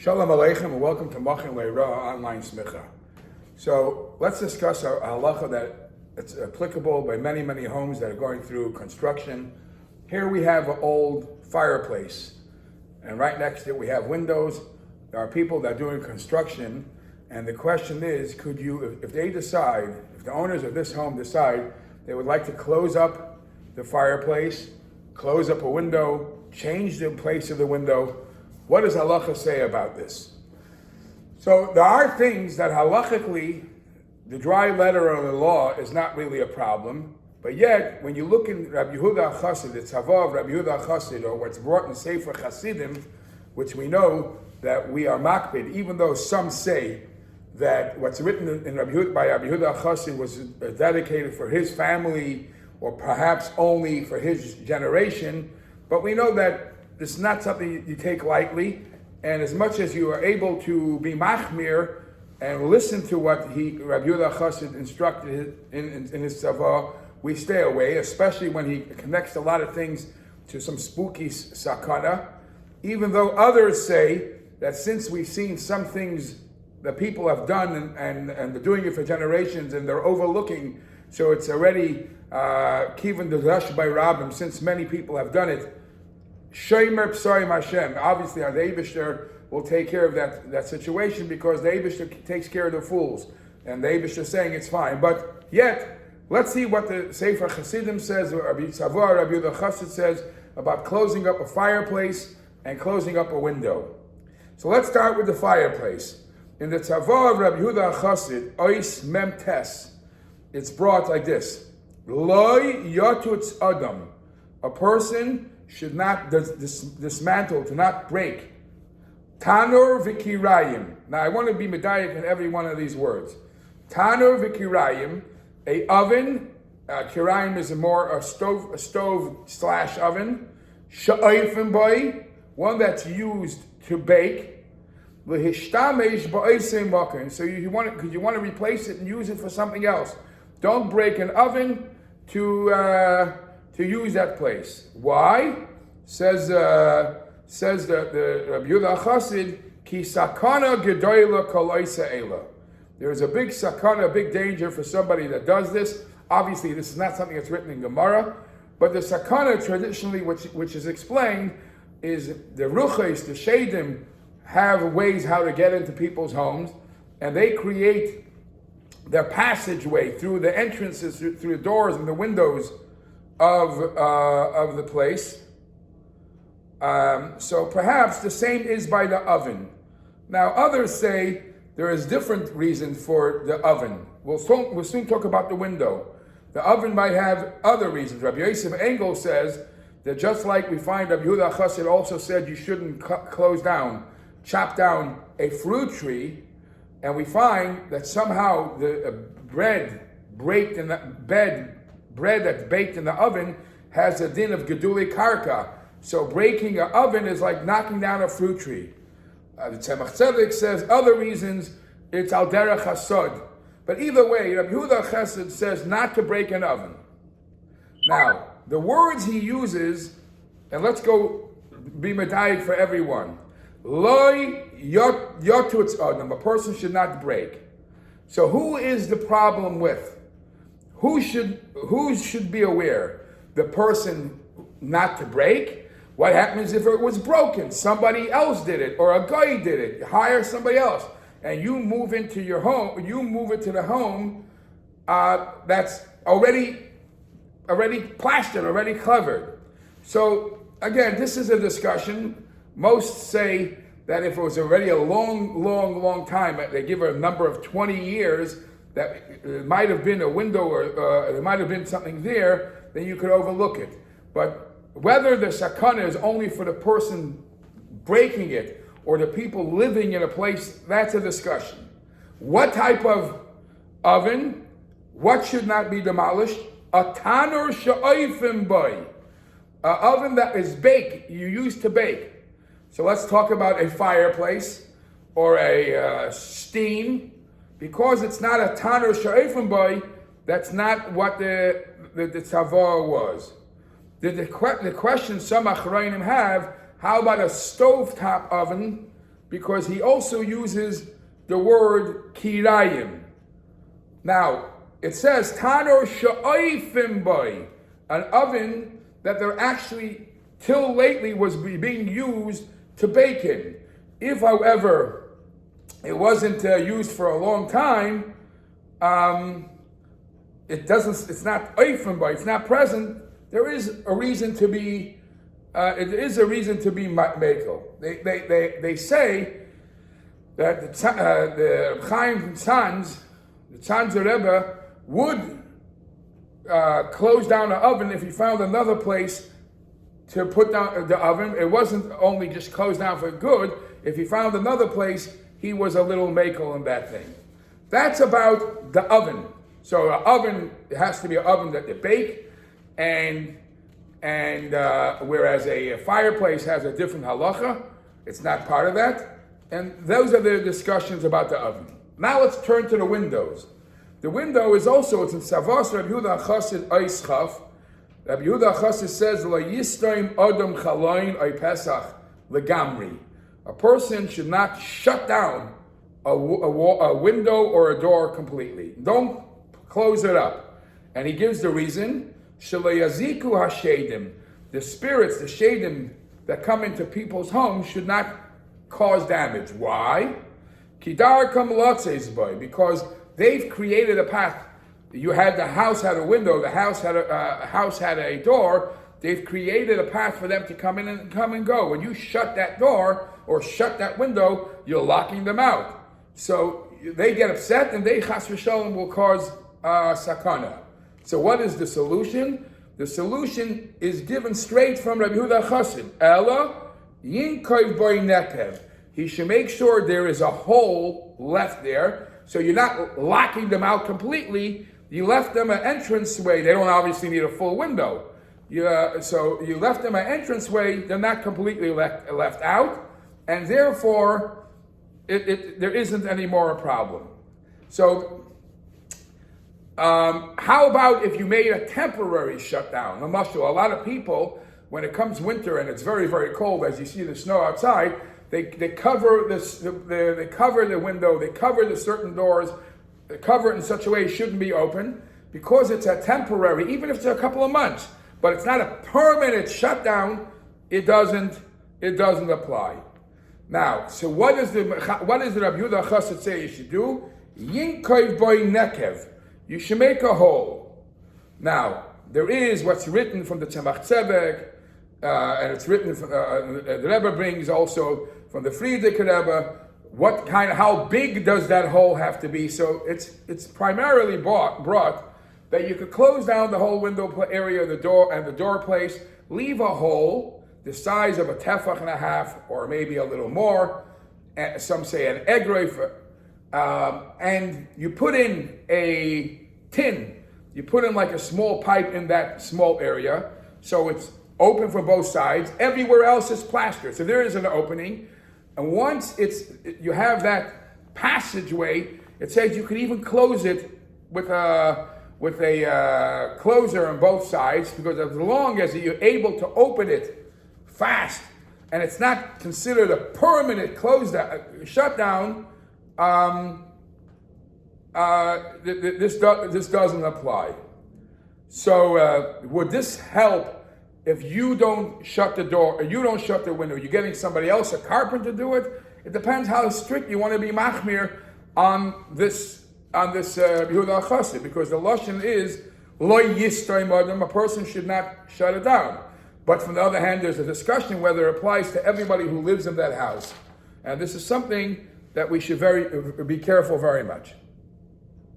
Shalom Aleichem and welcome to Machin Leira online smicha. So let's discuss a halacha that it's applicable by many homes that are going through construction. Here we have an old fireplace, and right next to it we have windows. There are people that are doing construction, and the question is, could you, if the owners of this home decide they would like to close up the fireplace, close up a window, change the place of the window, what does halacha say about this? So there are things that halachically, the dry letter of the law is not really a problem, but yet when you look in Rabbi Yehuda Chassid, the tzava of Rabbi Yehuda Chassid, or what's brought in Sefer Chasidim, which we know that we are makpid, even though some say that what's written in by Rabbi Yehuda Chassid was dedicated for his family, or perhaps only for his generation, but we know that this is not something you take lightly, and as much as you are able to be machmir and listen to what Rabbi Yehuda Chassid instructed in his tzava, we stay away, especially when he connects a lot of things to some spooky sakana, even though others say that since we've seen some things that people have done and they're doing it for generations and they're overlooking, so it's already kivan d'rash by rabbim, since many people have done it. Shomer Psarim Hashem. Obviously, the Eibishter will take care of that situation, because the Eibishter takes care of the fools, and the Eibishter is saying it's fine. But yet, let's see what the Sefer Chasidim says, or Rabbi Tzavor, Rabbi Yehuda Chassid says about closing up a fireplace and closing up a window. So let's start with the fireplace. In the Tzavor of Rabbi Yehuda Chassid, Ois Mem Tes, it's brought like this: Loi Yotutz Adam, a person should not dismantle, to not break. Tanur v'kirayim. Now I want to be medayik in every one of these words. Tanur v'kirayim, a oven. Kirayim is a stove slash oven. Sha'oifim boy, one that's used to bake. L'hishtamesh ba'oisem makom. So you want to replace it and use it for something else. Don't break an oven to use that place. Why? Says the Rabbi Yehuda Chassid, ki sakana gedoyla kolaisa ela. There is a big sakana, a big danger for somebody that does this. Obviously, this is not something that's written in Gemara, but the sakana traditionally, which is explained, is the ruchos, the shadim, have ways how to get into people's homes, and they create their passageway through the entrances, through the doors and the windows of the place. So perhaps the same is by the oven. Now others say there is different reasons for the oven. We'll soon talk about the window. The oven might have other reasons. Rabbi Yosef Engel says that just like we find Rabbi Yehuda Chassid also said you shouldn't chop down a fruit tree, and we find that somehow the bread that's baked in the oven has a din of geduli karka. So breaking an oven is like knocking down a fruit tree. The Tzemach Tzedek says other reasons, it's al derech hasod. But either way, Rabbi Yehuda Chassid says not to break an oven. Now, the words he uses, and let's go be medayik for everyone. Loi yotutz adam, a person should not break. So who is the problem with? Who should be aware? The person not to break? What happens if it was broken? Somebody else did it, or a guy did it. You hire somebody else, and you move into your home. You move into the home that's already plastered, already covered. So again, this is a discussion. Most say that if it was already a long time, they give a number of 20 years, that it might have been a window or there might have been something there, then you could overlook it. But whether the sakana is only for the person breaking it or the people living in a place, that's a discussion. What type of oven? What should not be demolished? A tanur sha'oifim boy. An oven that is baked, you use to bake. So let's talk about a fireplace or a steam. Because it's not a tanur sha'oifim boy, that's not what the tzavor was. The question some achrayim have, how about a stovetop oven because he also uses the word kirayim. Now, it says, Tanor sha'oifim boy, an oven that they're actually, till lately, was being used to bake in. If, however, it wasn't used for a long time, it's not oifim boy, it's not present, there is a reason to be, mekel. They say that the Chaim Tzanz, the Tzanz Rebbe, would close down the oven if he found another place to put down the oven. It wasn't only just closed down for good. If he found another place, he was a little makel in that thing. That's about the oven. So an oven, it has to be an oven that they bake, and whereas a fireplace has a different halacha, it's not part of that. And those are the discussions about the oven. Now let's turn to the windows. The window is also, it's in Savos, Rabbi Yehuda Chassid Eischaf. Rabbi Yehuda Chassid says, La yistoim adam chaloin oy pesach legamri. A person should not shut down a window or a door completely. Don't close it up. And he gives the reason, Shalayaziku hashedim. The spirits, the shedim that come into people's homes should not cause damage. Why? Kidar kam lotzes boy, because they've created a path. You had the house had a window, the house had a door. They've created a path for them to come in and come and go. When you shut that door or shut that window, you're locking them out. So they get upset, and they chas v'shalom will cause sakana. So what is the solution? The solution is given straight from Rabbi Yehuda Chassid. Ella yinkov boy nekev. He should make sure there is a hole left there. So you're not locking them out completely. You left them an entranceway. They don't obviously need a full window. So you left them an entranceway. They're not completely left out, and therefore there isn't any more a problem. So how about if you made a temporary shutdown? A lot of people, when it comes winter and it's very, very cold, as you see the snow outside, they cover this. They cover the window. They cover the certain doors. They cover it in such a way it shouldn't be open, because it's a temporary, even if it's a couple of months, but it's not a permanent shutdown. It doesn't apply. Now, so what does the Rabbi Yehuda Chassid say you should do? Yinkov boy nekev. You should make a hole. Now, there is what's written from the Tzemach Tzedek, and it's written from the Rebbe brings also from the Friedrich Rebbe. How big does that hole have to be? So it's primarily brought that you could close down the whole window area, the door and the door place, leave a hole the size of a tefach and a half, or maybe a little more. Some say an egg roifer, and you put in a tin. You put in like a small pipe in that small area, so it's open from both sides. Everywhere else is plaster, so there is an opening. And once you have that passageway, it says you can even close it with a closer on both sides, because as long as you're able to open it fast and it's not considered a permanent shutdown, this doesn't apply. So would this help? If you don't shut the door, or you don't shut the window, you're getting somebody else, a carpenter, to do it. It depends how strict you want to be machmir on this Yehuda Chassid, because the lashon is lo yistoim adam. A person should not shut it down. But from the other hand, there's a discussion whether it applies to everybody who lives in that house, and this is something that we should be careful very much.